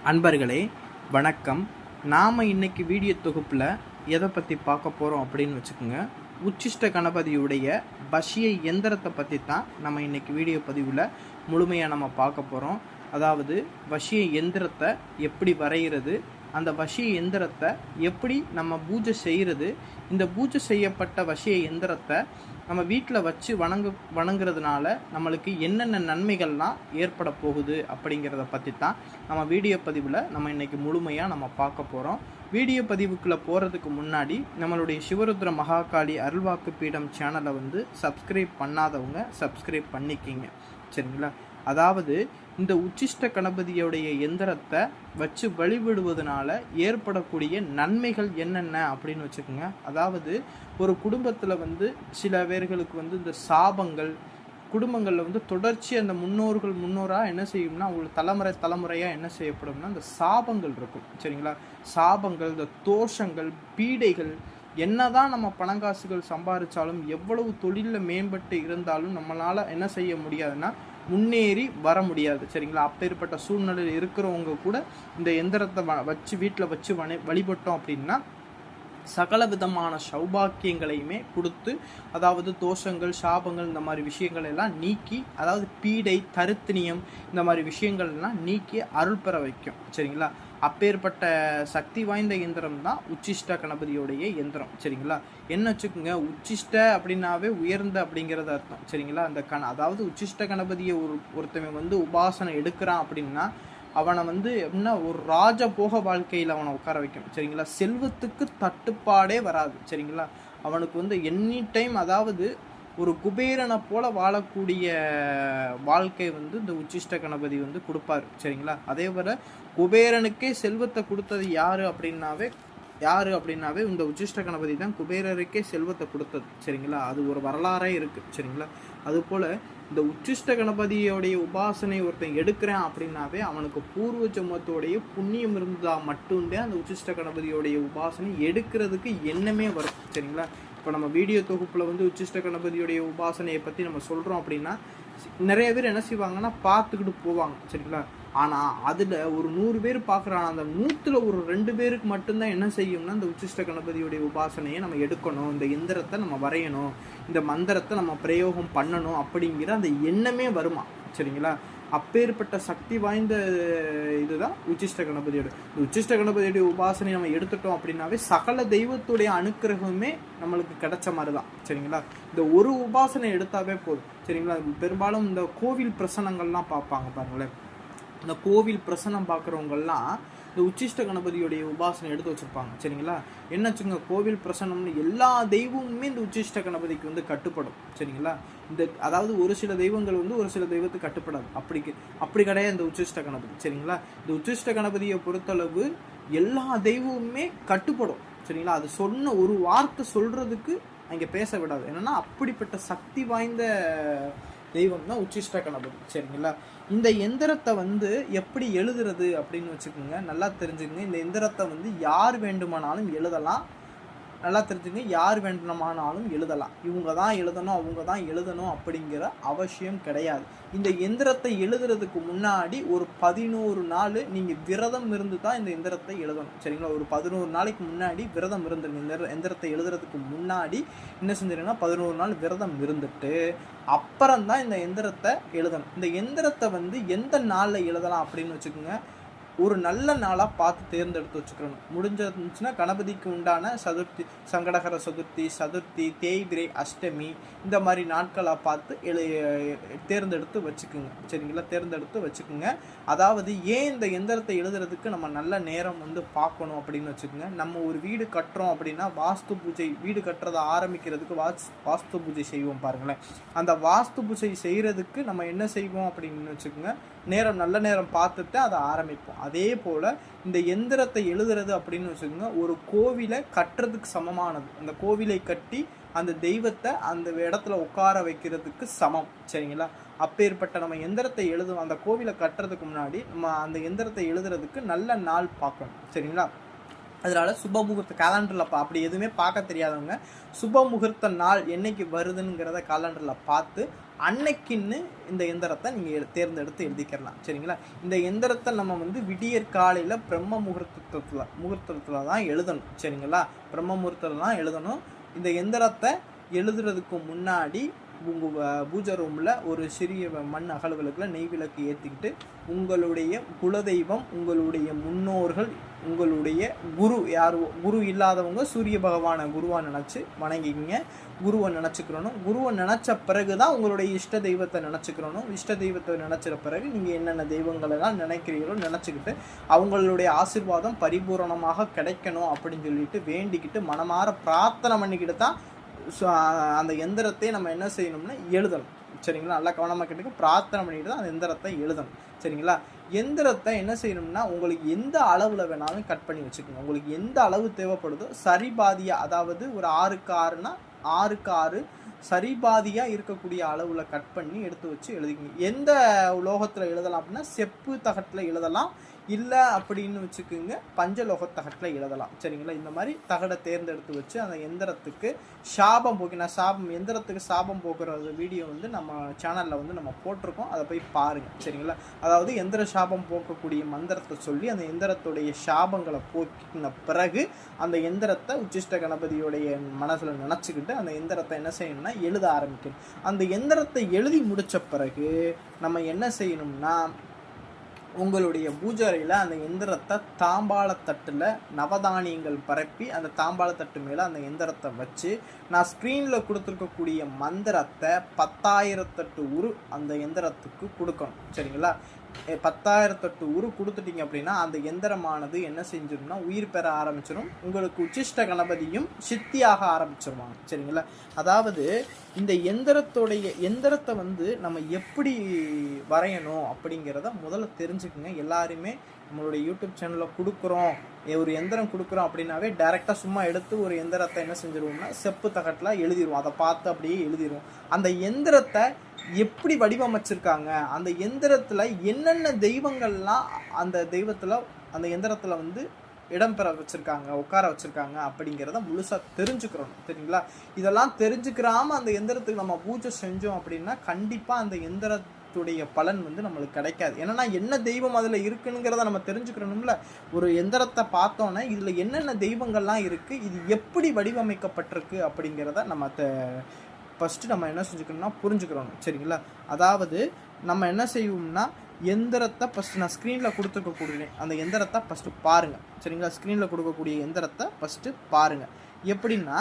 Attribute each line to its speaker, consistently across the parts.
Speaker 1: அன்பர்களே வணக்கம். நாம் இன்றைக்கி வீடியோ தொகுப்பில் எதை பற்றி பார்க்க போகிறோம் அப்படின்னு வச்சுக்கோங்க. உச்சிஷ்ட கணபதியுடைய வசிய எந்திரத்தை பற்றி தான் நம்ம இன்றைக்கி வீடியோ பதிவில் முழுமையாக நம்ம பார்க்க போகிறோம். அதாவது வசிய எந்திரத்தை எப்படி வரைகிறது, அந்த வசிய எந்திரத்தை எப்படி நம்ம பூஜை செய்கிறது, இந்த பூஜை செய்யப்பட்ட வசிய எந்திரத்தை நம்ம வீட்டில் வச்சு வணங்குறதுனால நம்மளுக்கு என்னென்ன நன்மைகள்லாம் ஏற்பட போகுது அப்படிங்கிறத பற்றி தான் நம்ம வீடியோ பதிவில் நம்ம இன்றைக்கி முழுமையாக நம்ம பார்க்க போகிறோம். வீடியோ பதிவுக்குள்ளே போகிறதுக்கு முன்னாடி நம்மளுடைய சிவருத்ர மகாகாளி அருள்வாக்கு பீடம் சேனலை சப்ஸ்கிரைப் பண்ணாதவங்க சப்ஸ்கிரைப் பண்ணிக்கிங்க, சரிங்களா? அதாவது இந்த உச்சிஷ்ட கணபதியோடைய எந்திரத்தை வச்சு வழிபடுவதனால ஏற்படக்கூடிய நன்மைகள் என்னென்ன அப்படின்னு வச்சுக்கோங்க. அதாவது ஒரு குடும்பத்தில் சில பேர்களுக்கு இந்த சாபங்கள் குடும்பங்களில் தொடர்ச்சி அந்த முன்னோராக என்ன செய்யும்னா அவங்களுக்கு தலைமுறையாக என்ன செய்யப்படும்னா அந்த சாபங்கள் இருக்கும், சரிங்களா? சாபங்கள், இந்த தோஷங்கள், பீடைகள், என்னதான் நம்ம பணங்காசுகள் சம்பாதிச்சாலும் எவ்வளவு தொழிலில் மேம்பட்டு இருந்தாலும் நம்மளால் என்ன செய்ய முடியாதுன்னா முன்னேறி வர முடியாது, சரிங்களா? அப்பேற்பட்ட சூழ்நிலையில் இருக்கிறவங்க கூட இந்த எந்திரத்தை வச்சு வீட்டில் வச்சு வழிபட்டோம் அப்படின்னா சகல விதமான சௌபாக்கியங்களையுமே கொடுத்து, அதாவது தோஷங்கள், சாபங்கள், இந்த மாதிரி விஷயங்கள் எல்லாம் நீக்கி, அதாவது பீடை, தருத்தினியம், இந்த மாதிரி விஷயங்கள் எல்லாம் நீக்கி அருள் பெற வைக்கும், சரிங்களா? அப்பேற்பட்ட சக்தி வாய்ந்த எந்திரம் தான் உச்சிஷ்ட கணபதியோடைய எந்திரம், சரிங்களா? என்ன வச்சுக்கோங்க, உச்சிஷ்ட அப்படின்னாவே உயர்ந்த அப்படிங்கிறது அர்த்தம், சரிங்களா? அந்த அதாவது உச்சிஷ்ட கணபதியை ஒருத்தவன் உபாசனை எடுக்கிறான் அப்படின்னா அவனை எப்படின்னா ஒரு ராஜபோக வாழ்க்கையில் அவனை உட்கார வைக்கும், சரிங்களா? செல்வத்துக்கு தட்டுப்பாடே வராது, சரிங்களா? அவனுக்கு எனி டைம், அதாவது ஒரு குபேரனை போல வாழக்கூடிய வாழ்க்கை இந்த உச்சிஷ்ட கணபதி கொடுப்பாரு, சரிங்களா? அதே போல குபேரனுக்கே செல்வத்தை கொடுத்தது யாரு அப்படின்னாவே இந்த உச்சிஷ்ட கணபதி தான் குபேரருக்கே செல்வத்தை கொடுத்தது, சரிங்களா? அது ஒரு வரலாறே இருக்கு, சரிங்களா? அதுபோல இந்த உச்சிஷ்ட கணபதியோடைய உபாசனை ஒருத்தன் எடுக்கிறேன் அப்படின்னாவே அவனுக்கு பூர்வ ஜென்மத்தோடைய புண்ணியம் இருந்தால் மட்டும்தான் அந்த உச்சிஷ்ட கணபதியோடைய உபாசனை எடுக்கிறதுக்கு எண்ணமே வரும், சரிங்களா? இப்போ நம்ம வீடியோ தொகுப்பில் உச்சிஷ்ட கணபதியோடைய உபாசனையை பற்றி நம்ம சொல்கிறோம் அப்படின்னா நிறைய பேர் என்ன செய்வாங்கன்னா பார்த்துக்கிட்டு போவாங்க, சரிங்களா? ஆனால் அதில் ஒரு 100 பேர் பார்க்குறாங்க, அந்த 100ல் ஒரு 2 பேருக்கு மட்டும்தான் என்ன செய்யும்னா இந்த உச்சிஷ்ட கணபதியுடைய உபாசனையை நம்ம எடுக்கணும், இந்த எந்திரத்தை நம்ம வரையணும், இந்த மந்திரத்தை நம்ம பிரயோகம் பண்ணணும் அப்படிங்கிற அந்த எண்ணமே வருமா, சரிங்களா? அப்பேற்பட்ட சக்தி வாய்ந்த இதுதான் உச்சிஷ்ட கணபதியோட. இந்த உச்சிஷ்ட கணபதியோடைய உபாசனை நம்ம எடுத்துட்டோம் அப்படின்னாவே சகல தெய்வத்துடைய அனுக்கிரகமே நம்மளுக்கு கிடைச்ச மாதிரி தான், சரிங்களா? இந்த ஒரு உபாசனை எடுத்தாவே போதும், சரிங்களா? பெரும்பாலும் இந்த கோவில் பிரசனங்கள்லாம் பார்ப்பாங்க பாருங்களேன். இந்த கோவில் பிரசனம் பார்க்குறவங்கெல்லாம் இந்த உச்சிஷ்ட கணபதியோடைய உபாசனை எடுத்து வச்சுருப்பாங்க, சரிங்களா? என்ன வச்சுங்க, கோவில் பிரசனம்னு எல்லா தெய்வமுமே இந்த உச்சிஷ்ட கணபதிக்கு கட்டுப்படும், சரிங்களா? அதாவது ஒரு சில தெய்வங்கள் ஒரு சில தெய்வத்துக்கு கட்டுப்படாது, அப்படி கிடையாது இந்த உச்சிஷ்ட கணபதி, சரிங்களா? இந்த உச்சிஷ்ட கணபதியை பொறுத்தளவு எல்லா தெய்வமுமே கட்டுப்படும், சரிங்களா? அது சொன்ன ஒரு வார்த்தை சொல்கிறதுக்கு அங்கே பேச விடாது. என்னென்னா அப்படிப்பட்ட சக்தி வாய்ந்த தெய்வம் தான் உச்சிஷ்ட கணபதி, சரிங்களா? இந்த எந்திரத்தை எப்படி எழுதுறது அப்படின்னு வச்சுக்கோங்க. நல்லா தெரிஞ்சுக்கங்க, இந்த எந்திரத்தை யார் வேண்டுமானாலும் எழுதலாம். நல்லா தெரிஞ்சுங்க, யார் வேண்டுமானாலும் எழுதலாம். இவங்க தான் எழுதணும், அவங்க தான் எழுதணும் அப்படிங்கிற அவசியம் கிடையாது. இந்த எந்திரத்தை எழுதுறதுக்கு முன்னாடி ஒரு 11 நாள் நீங்கள் விரதம் இருந்து தான் இந்த எந்திரத்தை எழுதணும், சரிங்களா? ஒரு 11 நாளைக்கு முன்னாடி விரதம் இருந்துருங்க. இந்த எந்திரத்தை எழுதுறதுக்கு முன்னாடி என்ன செஞ்சிருங்கன்னா 11 நாள் விரதம் இருந்துட்டு அப்புறம்தான் இந்த எந்திரத்தை எழுதணும். இந்த எந்திரத்தை எந்த நாளில் எழுதலாம் அப்படின்னு வச்சுக்கோங்க, ஒரு நல்ல நாளாக பார்த்து தேர்ந்தெடுத்து வச்சுக்கணும். முடிஞ்சிருந்துச்சுன்னா கணபதிக்கு உண்டான சதுர்த்தி, சங்கடகர சதுர்த்தி, தேய்பிரை, அஷ்டமி, இந்த மாதிரி நாட்களாக பார்த்து தேர்ந்தெடுத்து வச்சுக்குங்க, சரிங்களா? தேர்ந்தெடுத்து வச்சுக்கோங்க. அதாவது ஏன் இந்த எந்திரத்தை எழுதுறதுக்கு நம்ம நல்ல நேரம் பார்க்கணும் அப்படின்னு வச்சுக்கோங்க. நம்ம ஒரு வீடு கட்டுறோம் அப்படின்னா வாஸ்து பூஜை, வீடு கட்டுறதை ஆரம்பிக்கிறதுக்கு வாஸ்து பூஜை செய்வோம் பாருங்களேன். அந்த வாஸ்து பூஜை செய்கிறதுக்கு நம்ம என்ன செய்வோம் அப்படின்னு வச்சுக்கோங்க, நல்ல நேரம் பார்த்துட்டு அதை ஆரம்பிப்போம். அதே போல் இந்த எந்திரத்தை எழுதுறது அப்படின்னு வச்சுக்கோங்க, ஒரு கோவிலை கட்டுறதுக்கு சமமானது. அந்த கோவிலை கட்டி அந்த தெய்வத்தை அந்த இடத்துல உட்கார வைக்கிறதுக்கு சமம், சரிங்களா? அப்பேற்பட்ட நம்ம எந்திரத்தை எழுதுவோம். அந்த கோவிலை கட்டுறதுக்கு முன்னாடி நம்ம அந்த எந்திரத்தை எழுதுறதுக்கு நல்ல நாள் பார்க்கணும், சரிங்களா? அதனால் சுப முகூர்த்த கேலண்டரில் அப்படி எதுவுமே பார்க்க தெரியாதவங்க சுப முகூர்த்த நாள் என்னைக்கு வருதுங்கிறத கேலண்டரில் பார்த்து அன்னைக்குன்னு இந்த எந்திரத்தை நீங்கள் தேர்ந்தெடுத்து எழுதிக்கிறலாம். சரிங்களா? இந்த எந்திரத்தை நம்ம வந்து விடியற் காலையில் பிரம்ம முகூர்த்தத்தில் தான் எழுதணும். சரிங்களா? பிரம்ம முகூர்த்தத்தில் தான் எழுதணும். இந்த எந்திரத்தை எழுதுறதுக்கு முன்னாடி உங்கள் பூஜை ரூமில் ஒரு சிறிய மண் அகல்களுக்குள்ள நெய் விளக்கு ஏற்றிக்கிட்டு உங்களுடைய குலதெய்வம், உங்களுடைய முன்னோர்கள், உங்களுடைய குரு, குரு இல்லாதவங்க சூரிய பகவானை குருவாக நினச்சி வணங்கிக்கிங்க. குருவை நினச்சிக்கிறணும். குருவை நினச்ச பிறகு தான் உங்களுடைய இஷ்ட தெய்வத்தை நினச்சிக்கிறணும். இஷ்ட தெய்வத்தை நினச்சிற பிறகு நீங்கள் என்னென்ன தெய்வங்களெல்லாம் நினைக்கிறீங்களோ நினச்சிக்கிட்டு அவங்களுடைய ஆசீர்வாதம் பரிபூரணமாக கிடைக்கணும் அப்படின்னு சொல்லிட்டு வேண்டிக்கிட்டு மனமாற பிரார்த்தனை பண்ணிக்கிட்டு தான் அந்த எந்திரத்தை நம்ம என்ன செய்யணும்னா எழுதணும். சரிங்களா? நல்லா கவனமாக கேட்டுக்க. பிரார்த்தனை பண்ணிட்டு தான் அந்த எந்திரத்தை எழுதணும். சரிங்களா? எந்திரத்தை என்ன செய்யணும்னா உங்களுக்கு எந்த அளவில் வேணாலும் கட் பண்ணி வச்சுக்கோங்க. உங்களுக்கு எந்த அளவு தேவைப்படுதோ சரிபாதியாக, அதாவது ஒரு 6க்கு 6னா 6க்கு 6 சரிபாதியாக இருக்கக்கூடிய அளவில் கட் பண்ணி எடுத்து வச்சு எழுதிக்கங்க. எந்த உலோகத்தில் எழுதலாம் அப்படின்னா செப்பு தகட்டில் எழுதலாம், இல்லை அப்படின்னு வச்சுக்கோங்க பஞ்சலோகத்தகட்டில் எழுதலாம். சரிங்களா? இந்த மாதிரி தகடை தேர்ந்தெடுத்து வச்சு அந்த எந்திரத்துக்கு சாபம் போக்கி, நான் எந்திரத்துக்கு சாபம் போக்குற வீடியோ வந்து நம்ம சேனலில் வந்து நம்ம போட்டிருக்கோம், அதை போய் பாருங்கள். சரிங்களா? அதாவது எந்திர சாபம் போக்கக்கூடிய மந்திரத்தை சொல்லி அந்த எந்திரத்துடைய சாபங்களை போக்கின பிறகு அந்த எந்திரத்தை உச்சிஷ்ட கணபதியோடைய மனசில் நினச்சிக்கிட்டு அந்த எந்திரத்தை என்ன செய்யணும்னா எழுத ஆரம்பிக்கணும். அந்த எந்திரத்தை எழுதி முடித்த பிறகு நம்ம என்ன செய்யணும்னா உங்களுடைய பூஜை அறையில் அந்த எந்திரத்தை தாம்பாளத்தட்டில் நவதானியங்கள் பரப்பி அந்த தாம்பாளத்தட்டு மேலே அந்த எந்திரத்தை வச்சு நான் ஸ்க்ரீனில் கொடுத்துருக்கக்கூடிய மந்திரத்தை 10,008 உரு அந்த எந்திரத்துக்கு கொடுக்கணும். சரிங்களா? 10,008 உரு கொடுத்துட்டீங்க அப்படின்னா அந்த எந்திரமானது என்ன செஞ்சிடும்னா உயிர் பெற ஆரம்பிச்சிடும். உங்களுக்கு உச்சிஷ்ட கணபதியும் சித்தியாக ஆரம்பிச்சிருவாங்க. சரிங்களா? அதாவது இந்த எந்திரத்தை வந்து நம்ம எப்படி வரையணும் அப்படிங்கிறத முதல்ல தெரிஞ்சுக்குங்க. எல்லாருமே நம்மளுடைய யூடியூப் சேனலில் கொடுக்குறோம், ஒரு எந்திரம் கொடுக்குறோம் அப்படின்னாவே டைரெக்டாக சும்மா எடுத்து ஒரு எந்திரத்தை என்ன செஞ்சிருவோம்னா செப்பு தகட்டில் எழுதிடுவோம். அதை பார்த்து அப்படியே எழுதிடுவோம். அந்த எந்திரத்தை எப்படி வடிவமைச்சிருக்காங்க, அந்த எந்திரத்தில் என்னென்ன தெய்வங்கள்லாம் அந்த எந்திரத்தில் வந்து இடம்பெற வச்சுருக்காங்க, உட்கார வச்சுருக்காங்க அப்படிங்கிறத முழுசாக தெரிஞ்சுக்கிறோம். சரிங்களா? இதெல்லாம் தெரிஞ்சுக்கிறாமல் அந்த எந்திரத்துக்கு நம்ம பூஜை செஞ்சோம் அப்படின்னா கண்டிப்பாக அந்த எந்திரத்துடைய பலன் வந்து நம்மளுக்கு கிடைக்காது. ஏன்னா என்ன தெய்வம் அதில் இருக்குங்கிறத நம்ம தெரிஞ்சுக்கிறோம்ல. ஒரு எந்திரத்தை பார்த்தோன்னே இதில் என்னென்ன தெய்வங்கள்லாம் இருக்குது, இது எப்படி வடிவமைக்கப்பட்டிருக்கு அப்படிங்கிறத நம்ம ஃபஸ்ட்டு நம்ம என்ன செஞ்சுக்கணும்னா புரிஞ்சுக்கிறோம். சரிங்களா? அதாவது நம்ம என்ன செய்வோம்னா எந்திரத்தை ஃபஸ்ட்டு நான் ஸ்க்ரீனில் கொடுத்துருக்கக்கூடிய அந்த எந்திரத்தை ஃபஸ்ட்டு பாருங்கள். சரிங்களா? ஸ்க்ரீனில் கொடுக்கக்கூடிய எந்திரத்தை ஃபஸ்ட்டு பாருங்கள். எப்படின்னா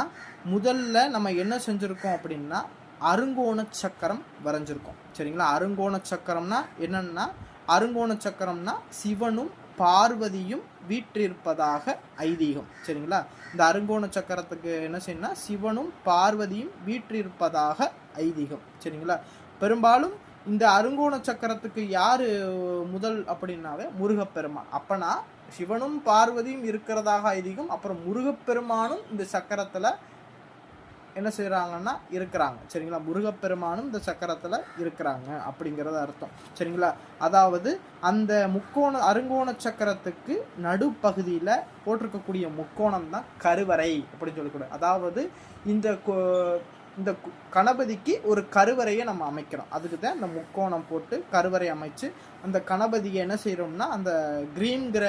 Speaker 1: முதல்ல நம்ம என்ன செஞ்சுருக்கோம் அப்படின்னா அருங்கோண சக்கரம் வரைஞ்சிருக்கோம். சரிங்களா? அருங்கோண சக்கரம்னா என்னன்னா, அருங்கோண சக்கரம்னா சிவனும் பார்வதியும் வீற்றிருப்பதாக ஐதீகம். சரிங்களா? இந்த அருங்கோண சக்கரத்துக்கு என்ன செய்யணும்னா சிவனும் பார்வதியும் வீற்றிருப்பதாக ஐதீகம். சரிங்களா? பெரும்பாலும் இந்த அருங்கோண சக்கரத்துக்கு யார் முதல் அப்படின்னாவே முருகப்பெருமான். அப்பனா சிவனும் பார்வதியும் இருக்கிறதாக ஐதீகம். அப்புறம் முருகப்பெருமானும் இந்த சக்கரத்தில் என்ன செய்கிறாங்கன்னா இருக்கிறாங்க. சரிங்களா? முருகப்பெருமானும் இந்த சக்கரத்தில் இருக்கிறாங்க அப்படிங்கிறத அர்த்தம். சரிங்களா? அதாவது அந்த அருங்கோண சக்கரத்துக்கு நடுப்பகுதியில் போட்டிருக்கக்கூடிய முக்கோணம் தான் கருவறை அப்படின்னு சொல்லக்கூடாது. அதாவது இந்த கணபதிக்கு ஒரு கருவறையை நம்ம அமைக்கிறோம். அதுக்கு தான் இந்த முக்கோணம் போட்டு கருவறை அமைச்சு அந்த கணபதியை என்ன செய்கிறோம்னா அந்த கிரீன்கிற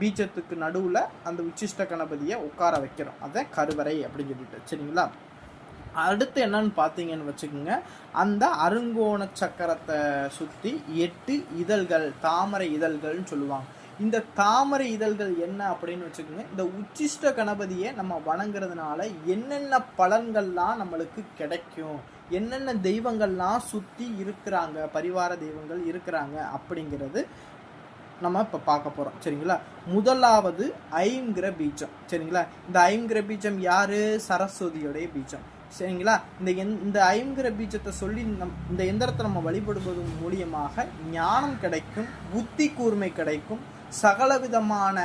Speaker 1: பீஜத்துக்கு நடுவில் அந்த உச்சிஷ்ட கணபதியை உட்கார வைக்கிறோம். அதான் கருவறை அப்படின்னு சொல்லிட்டு. சரிங்களா? அடுத்து என்னன்னு பார்த்தீங்கன்னு வச்சுக்கோங்க, அந்த அருங்கோண சக்கரத்தை சுற்றி 8 இதழ்கள், தாமரை இதழ்கள்னு சொல்லுவாங்க. இந்த தாமரை இதழ்கள் என்ன அப்படின்னு வச்சுக்கோங்க, இந்த உச்சிஷ்ட கணபதியை நம்ம வணங்குறதுனால என்னென்ன பலன்கள்லாம் நம்மளுக்கு கிடைக்கும், என்னென்ன தெய்வங்கள்லாம் சுற்றி இருக்கிறாங்க, பரிவார தெய்வங்கள் இருக்கிறாங்க அப்படிங்கிறது நம்ம இப்போ பார்க்க போகிறோம். சரிங்களா? முதலாவது ஐங்கிற பீஜம். சரிங்களா? இந்த ஐங்கிற பீஜம் யார்? சரஸ்வதியோடைய பீஜம். சரிங்களா? இந்த ஐங்கிற பீஜத்தை சொல்லி இந்த எந்திரத்தை நம்ம வழிபடுவது மூலியமாக ஞானம் கிடைக்கும், புத்தி கூர்மை கிடைக்கும், சகல விதமான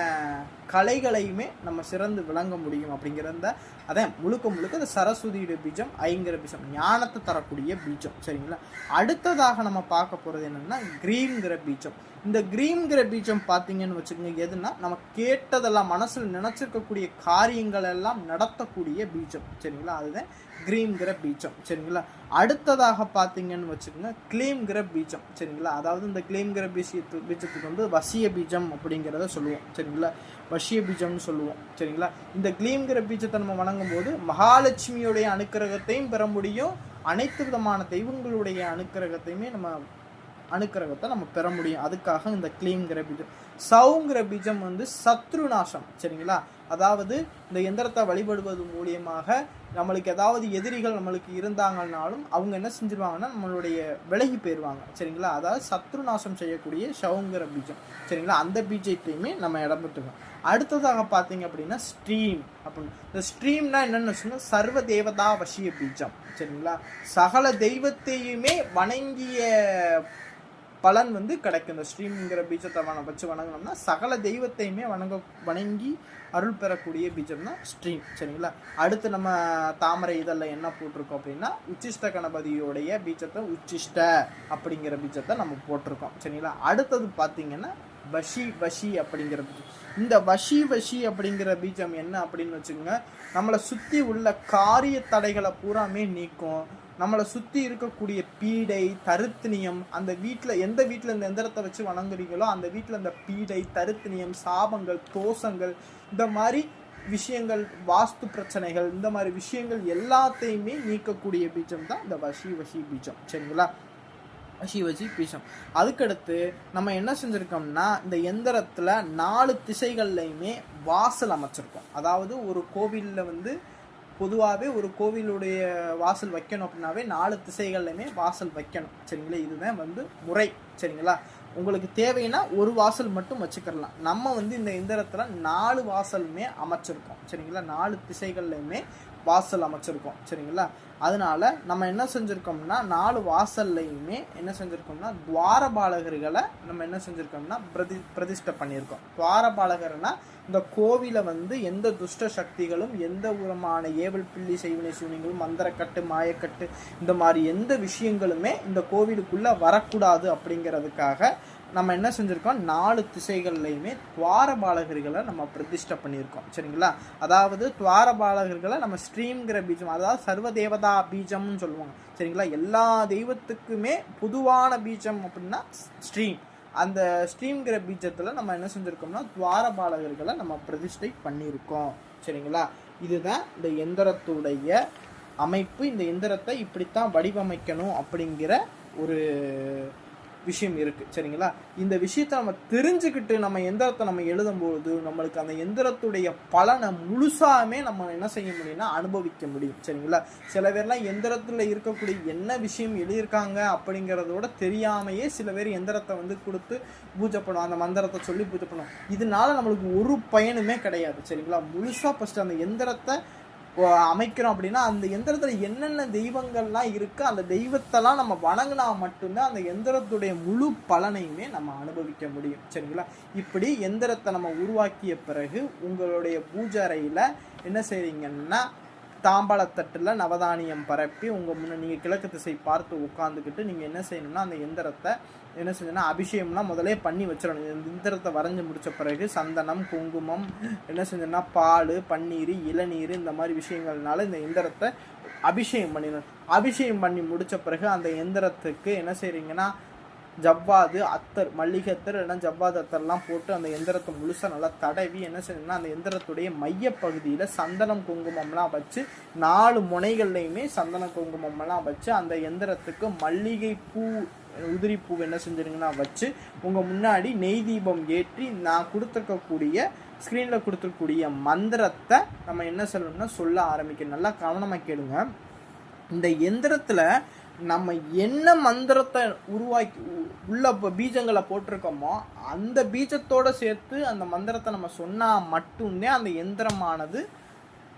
Speaker 1: கலைகளையுமே நம்ம சிறந்து விளங்க முடியும் அப்படிங்கிறத அதான் முழுக்க இந்த சரஸ்வதியுடைய பீஜம் ஐங்கிற பீஜம், ஞானத்தை தரக்கூடிய பீஜம். சரிங்களா? அடுத்ததாக நம்ம பார்க்க போகிறது என்னென்னா கிரீம்ங்கிற பீஜம். இந்த கிரீம்ங்கிற பீஜம் பார்த்தீங்கன்னு வச்சுக்கோங்க, எதுனா நம்ம கேட்டதெல்லாம் மனசில் நினச்சிருக்கக்கூடிய காரியங்கள் எல்லாம் நடத்தக்கூடிய பீஜம். சரிங்களா? அதுதான் கிரீம்ங்கிற பீஜம். சரிங்களா. அடுத்ததாக பார்த்தீங்கன்னு வச்சுக்கோங்க க்ளீம்ங்கிற பீஜம். சரிங்களா. அதாவது இந்த க்ளீம்ங்கிற பீஜத்துக்கு வந்து வசிய பீஜம் அப்படிங்கிறத சொல்லுவோம். சரிங்களா. வசிய பீஜம்னு சொல்லுவோம். சரிங்களா. இந்த க்ளீம்ங்கிற பீஜத்தை நம்ம வணங்கும் போது மகாலட்சுமியுடைய அனுக்கிரகத்தையும் பெற முடியும், அனைத்து விதமான தெய்வங்களுடைய அனுக்கிரகத்தையுமே நம்ம பெற முடியும். அதுக்காக இந்த க்ளீம்ங்கிற பீஜம். சவுங்கிற பீஜம் வந்து சத்ருநாசம். சரிங்களா. அதாவது இந்த எந்திரத்தை வழிபடுவது மூலியமாக நம்மளுக்கு ஏதாவது எதிரிகள் நம்மளுக்கு இருந்தாங்கன்னாலும் அவங்க என்ன செஞ்சிருவாங்கன்னா நம்மளுடைய விலகி போயிடுவாங்க. சரிங்களா. அதாவது சத்ருநாசம் செய்யக்கூடிய சவுங்கிற பீஜம். சரிங்களா. அந்த பீஜத்தையுமே நம்ம இடம்பெற்றுக்கோம். அடுத்ததாக பார்த்தீங்க அப்படின்னா ஸ்ட்ரீம் அப்படின்னு. இந்த ஸ்ட்ரீம்னா என்னென்னு வச்சுன்னா சர்வ தேவதா வசிய பீஜம். சரிங்களா. சகல தெய்வத்தையுமே வணங்கிய பலன் வந்து கிடைக்கும். இந்த ஸ்ட்ரீம்ங்கிற பீஜத்தை வச்சு வணங்கினோம்னா சகல தெய்வத்தையுமே வணங்கி அருள் பெறக்கூடிய பீஜம் தான் ஸ்ட்ரீம். சரிங்களா. அடுத்து நம்ம தாமரை இதழில் என்ன போட்டிருக்கோம் அப்படின்னா உச்சிஷ்ட கணபதியோடைய பீஜத்தை உச்சிஷ்ட அப்படிங்கிற பீஜத்தை நம்ம போட்டிருக்கோம். சரிங்களா. அடுத்தது பார்த்தீங்கன்னா வஷி அப்படிங்கிற பீஜம். இந்த வஷி அப்படிங்கிற பீஜம் என்ன அப்படின்னு வச்சுக்கோங்க, நம்மளை சுற்றி உள்ள காரிய தடைகளை பூராமே நீக்கும். நம்மளை சுற்றி இருக்கக்கூடிய பீடை தருத்தினியம், அந்த வீட்டில் எந்த வீட்டில் இந்த எந்திரத்தை வச்சு வணங்குறீங்களோ அந்த வீட்டில் இந்த பீடை தருத்தினியம் சாபங்கள் தோஷங்கள் இந்த மாதிரி விஷயங்கள் வாஸ்து பிரச்சனைகள் இந்த மாதிரி விஷயங்கள் எல்லாத்தையுமே நீக்கக்கூடிய பீஜம் தான் இந்த வஷி பீஜம். சரிங்களா. வஷி பீஜம். அதுக்கடுத்து நம்ம என்ன செஞ்சுருக்கோம்னா இந்த எந்திரத்தில் 4 திசைகள்லையுமே வாசல் அமைச்சிருக்கோம். அதாவது ஒரு கோவிலில் வந்து பொதுவாகவே ஒரு கோவிலுடைய வாசல் வைக்கணும் அப்படின்னாவே 4 திசைகள்லையுமே வாசல் வைக்கணும். சரிங்களா. இதுதான் வந்து முறை. சரிங்களா. உங்களுக்கு தேவைன்னா ஒரு வாசல் மட்டும் வச்சுக்கலாம். நம்ம வந்து இந்த எந்திரத்தில் 4 வாசலுமே அமைச்சிருக்கோம். சரிங்களா. 4 திசைகள்லையுமே வாசல் அமைச்சிருக்கோம். சரிங்களா. அதனால நம்ம என்ன செஞ்சுருக்கோம்னா 4 வாசல்லையுமே என்ன செஞ்சுருக்கோம்னா துவாரபாலகர்களை நம்ம என்ன செஞ்சுருக்கோம்னா பிரதிஷ்டை பண்ணியிருக்கோம். துவாரபாலகர்னா இந்த கோவிலை வந்து எந்த துஷ்ட சக்திகளும் எந்த விதமான ஏவல் பில்லி செய்வினை சூனியங்களும் மந்திரக்கட்டு மாயக்கட்டு இந்த மாதிரி எந்த விஷயங்களுமே இந்த கோவிலுக்குள்ளே வரக்கூடாது அப்படிங்கிறதுக்காக நம்ம என்ன செஞ்சுருக்கோம் 4 திசைகள்லையுமே துவாரபாலகர்களை நம்ம பிரதிஷ்டை பண்ணியிருக்கோம். சரிங்களா. அதாவது துவாரபாலகர்களை நம்ம ஸ்ட்ரீம்ங்கிற பீஜம், அதாவது சர்வதேவதா பீஜம்னு சொல்லுவாங்க. சரிங்களா. எல்லா தெய்வத்துக்குமே பொதுவான பீஜம் அப்படின்னா ஸ்ட்ரீம். அந்த ஸ்ட்ரீம்ங்கிற பீஜத்தில் நம்ம என்ன செஞ்சுருக்கோம்னா துவாரபாலகர்களை நம்ம பிரதிஷ்டை பண்ணியிருக்கோம். சரிங்களா. இதுதான் இந்த எந்திரத்துடைய அமைப்பு. இந்த எந்திரத்தை இப்படித்தான் வடிவமைக்கணும் அப்படிங்கிற ஒரு விஷயம் இருக்குது. சரிங்களா. இந்த விஷயத்தை நம்ம தெரிஞ்சுக்கிட்டு நம்ம எந்திரத்தை நம்ம எழுதும்போது நம்மளுக்கு அந்த எந்திரத்துடைய பலனை முழுசாமே நம்ம என்ன செய்ய முடியும்னா அனுபவிக்க முடியும். சரிங்களா. சில பேர்லாம் எந்திரத்தில் இருக்கக்கூடிய என்ன விஷயம் எழுதியிருக்காங்க அப்படிங்கிறதோட தெரியாமையே சில பேர் எந்திரத்தை வந்து கொடுத்து பூஜை பண்ணுவோம், அந்த மந்திரத்தை சொல்லி பூஜை பண்ணுவோம். இதனால நம்மளுக்கு ஒரு பயனுமே கிடையாது. சரிங்களா. முழுசாக ஃபஸ்ட்டு அந்த எந்திரத்தை அமைக்கிறோம் அப்படின்னா அந்த எந்திரத்தில் என்னென்ன தெய்வங்கள்லாம் இருக்குது அந்த தெய்வத்தெல்லாம் நம்ம வணங்கினா மட்டும்தான் அந்த எந்திரத்துடைய முழு பலனையுமே நம்ம அனுபவிக்க முடியும். சரிங்களா. இப்படி எந்திரத்தை நம்ம உருவாக்கிய பிறகு உங்களுடைய பூஜை அறையில் என்ன செய்றீங்கன்னா தாம்பாளத்தட்டில் நவதானியம் பரப்பி உங்கள் முன்னே நீங்கள் கிழக்கு திசை பார்த்து உட்காந்துக்கிட்டு நீங்கள் என்ன செய்யணும்னா அந்த எந்திரத்தை என்ன செஞ்சோன்னா அபிஷேகம்லாம் முதலே பண்ணி வச்சிடணும். இந்த எந்திரத்தை வரைஞ்சி முடித்த பிறகு சந்தனம் குங்குமம் என்ன செஞ்சோன்னா பால் பன்னீர் இளநீர் இந்த மாதிரி விஷயங்கள்னால இந்த எந்திரத்தை அபிஷேகம் பண்ணிடணும். அபிஷேகம் பண்ணி முடித்த பிறகு அந்த எந்திரத்துக்கு என்ன செய்கிறீங்கன்னா ஜவ்வாது அத்தர் மல்லிகை அத்தர் இல்லைன்னா ஜவ்வாது அத்தர்லாம் போட்டு அந்த எந்திரத்தை முழுசாக நல்லா தடவி என்ன செய்யணும்னா அந்த எந்திரத்துடைய மையப்பகுதியில் சந்தனம் குங்குமம்லாம் வச்சு 4 முனைகள்லையுமே சந்தன குங்குமம்லாம் வச்சு அந்த எந்திரத்துக்கு மல்லிகை பூ உதிரி பூ என்ன செஞ்சிருங்கன்னா வச்சு உங்கள் முன்னாடி நெய் தீபம் ஏற்றி நான் கொடுத்துருக்கக்கூடிய ஸ்க்ரீனில் கொடுத்துருக்கக்கூடிய மந்திரத்தை நம்ம என்ன சொல்லணும்னா சொல்ல ஆரம்பிக்கணும். நல்லா கவனமாக கேளுங்க. இந்த எந்திரத்தில் நம்ம என்ன மந்திரத்தை உருவாக்கி உள்ள பீஜங்களை போட்டிருக்கோமோ அந்த பீஜத்தோடு சேர்த்து அந்த மந்திரத்தை நம்ம சொன்னால் மட்டும்தான் அந்த எந்திரமானது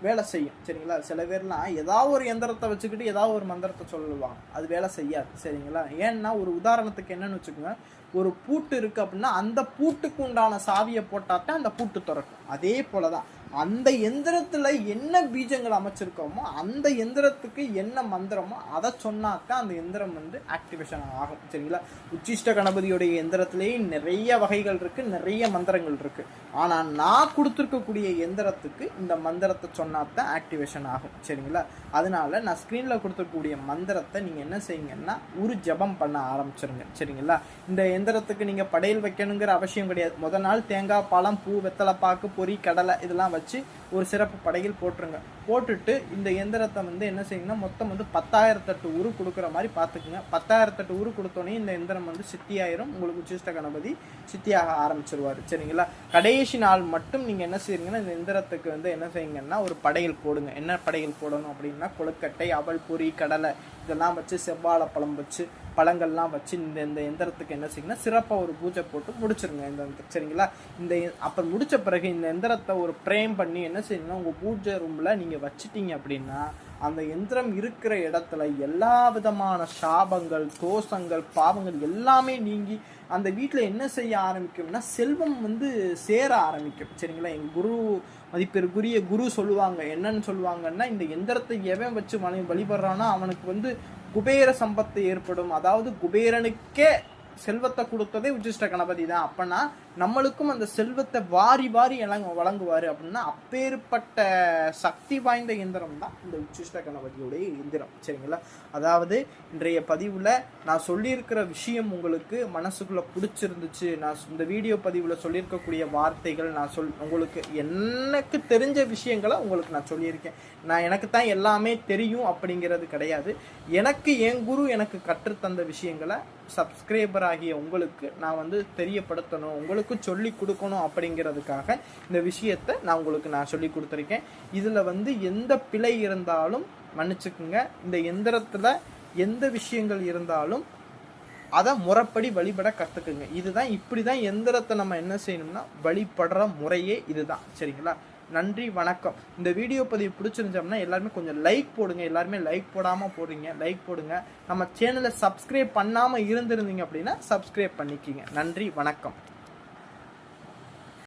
Speaker 1: வேலை செய்யும். சரிங்களா. சில பேர்லாம் ஏதாவது ஒரு எந்திரத்தை வச்சுக்கிட்டு ஏதாவது ஒரு மந்திரத்தை சொல்லுவாங்க, அது வேலை செய்யாது. சரிங்களா. ஏன்னா ஒரு உதாரணத்துக்கு என்னன்னு வச்சுக்கோங்க, ஒரு பூட்டு இருக்குது அப்படின்னா அந்த பூட்டுக்கு உண்டான சாவியை போட்டாத்தான் அந்த பூட்டு திறக்கும். அதே போல தான் அந்த எந்திரத்தில் என்ன பீஜங்கள் அமைச்சிருக்கோமோ அந்த எந்திரத்துக்கு என்ன மந்திரமோ அதை சொன்னாதான் அந்த எந்திரம் வந்து ஆக்டிவேஷன் ஆகும். சரிங்களா? உச்சிஷ்ட கணபதியுடைய எந்திரத்திலேயே நிறைய வகைகள் இருக்கு, நிறைய மந்திரங்கள் இருக்கு. ஆனால் நான் கொடுத்துருக்கக்கூடிய எந்திரத்துக்கு இந்த மந்திரத்தை சொன்னாதான் ஆக்டிவேஷன் ஆகும். சரிங்களா? அதனால நான் ஸ்க்ரீனில் கொடுத்துருக்கக்கூடிய மந்திரத்தை நீங்கள் என்ன செய்யுங்கன்னா ஒரு ஜபம் பண்ண ஆரம்பிச்சிருங்க. சரிங்களா? இந்த எந்திரத்துக்கு நீங்கள் படையல் வைக்கணுங்கிற அவசியம் கிடையாது. முதல் நாள் தேங்காய், பழம், பூ, வெத்தலை பாக்கு, பொறி, கடலை இதெல்லாம் வச்சு ஒரு சிறப்பு படையில் போட்டுருங்க. போட்டுட்டு இந்த எந்திரத்தை வந்து என்ன செய்யுங்கன்னா மொத்தம் வந்து 10,008 உரு கொடுக்குற மாதிரி பார்த்துக்குங்க. 10,008 உரு கொடுத்தோன்னே இந்த எந்திரம் வந்து சித்தியாயிரும். உங்களுக்கு உச்சிஷ்ட கணபதி சித்தியாக ஆரம்பிச்சிருவார். சரிங்களா? கடைசி நாள் மட்டும் நீங்கள் என்ன செய்யுங்கன்னா இந்த எந்திரத்துக்கு வந்து என்ன செய்யுங்கன்னா ஒரு படையல் போடுங்க. என்ன படையல் போடணும் அப்படின்னா கொழுக்கட்டை, அவல், பொறி, கடலை இதெல்லாம் வச்சு, செவ்வாழை பழம் வச்சு, பழங்கள்லாம் வச்சு இந்த எந்திரத்துக்கு என்ன செய்யுங்கன்னா சிறப்பாக ஒரு பூஜை போட்டு முடிச்சிருங்க இந்த. சரிங்களா? இந்த அப்போ முடிச்ச பிறகு இந்த எந்திரத்தை ஒரு பிரேம் பண்ணி என்ன செய்யணும்னா உங்கள் பூஜை ரூமில் நீங்கள் வச்சுட்டீங்க அப்படின்னா அந்த எந்திரம் இருக்கிற இடத்துல எல்லா விதமான சாபங்கள், தோஷங்கள், பாவங்கள் எல்லாமே நீங்கி அந்த வீட்டில் என்ன செய்ய ஆரம்பிக்கும்னா செல்வம் வந்து சேர ஆரம்பிக்கும். சரிங்களா? எங்கள் குரு மதிப்பிற்குரிய குரு சொல்லுவாங்க, என்னன்னு சொல்லுவாங்கன்னா, இந்த எந்திரத்தை எவன் வச்சு வழிபடுறான்னா அவனுக்கு வந்து குபேர சம்பத்து ஏற்படும். அதாவது குபேரனுக்கே செல்வத்தை கொடுத்ததே உச்சிஷ்ட கணபதி தான். அப்பனா நம்மளுக்கும் அந்த செல்வத்தை வாரி வாரி வழங்குவாரு அப்படின்னா அப்பேற்பட்ட சக்தி வாய்ந்த எந்திரம் தான் இந்த உச்சிஷ்ட கணபதியுடைய எந்திரம். சரிங்களா? அதாவது இன்றைய பதிவில் நான் சொல்லியிருக்கிற விஷயம் உங்களுக்கு மனசுக்குள்ளே பிடிச்சிருந்துச்சு, நான் இந்த வீடியோ பதிவில் சொல்லியிருக்கக்கூடிய வார்த்தைகள் நான் உங்களுக்கு எனக்கு தெரிஞ்ச விஷயங்களை உங்களுக்கு நான் சொல்லியிருக்கேன். நான் எனக்கு தான் எல்லாமே தெரியும் அப்படிங்கிறது கிடையாது. எனக்கு என் குரு எனக்கு கற்றுத்தந்த விஷயங்களை சப்ஸ்கிரைபர் ஆகிய உங்களுக்கு நான் வந்து தெரியப்படுத்தணும், உங்களுக்கு சொல்லி கொடுக்கணும் அப்படிங்கிறதுக்காக இந்த விஷயத்தை நான் உங்களுக்கு சொல்லி கொடுத்துருக்கேன். இதில் வந்து எந்த பிழை இருந்தாலும் மன்னிச்சுக்குங்க. இந்த எந்திரத்தில் எந்த விஷயங்கள் இருந்தாலும் அதை முறைப்படி வழிபட கற்றுக்குங்க. இதுதான், இப்படி தான் எந்திரத்தை நம்ம என்ன செய்யணும்னா வழிபடுற முறையே இதுதான். சரிங்களா? நன்றி, வணக்கம். இந்த வீடியோ பதிவு பிடிச்சிருந்தோம்னா எல்லாருமே கொஞ்சம் லைக் போடுங்க. எல்லாருமே லைக் போடாமல் போடுறீங்க, லைக் போடுங்க. நம்ம சேனலை சப்ஸ்கிரைப் பண்ணாமல் இருந்திருந்தீங்க அப்படின்னா சப்ஸ்கிரைப் பண்ணிக்கிங்க. நன்றி, வணக்கம்.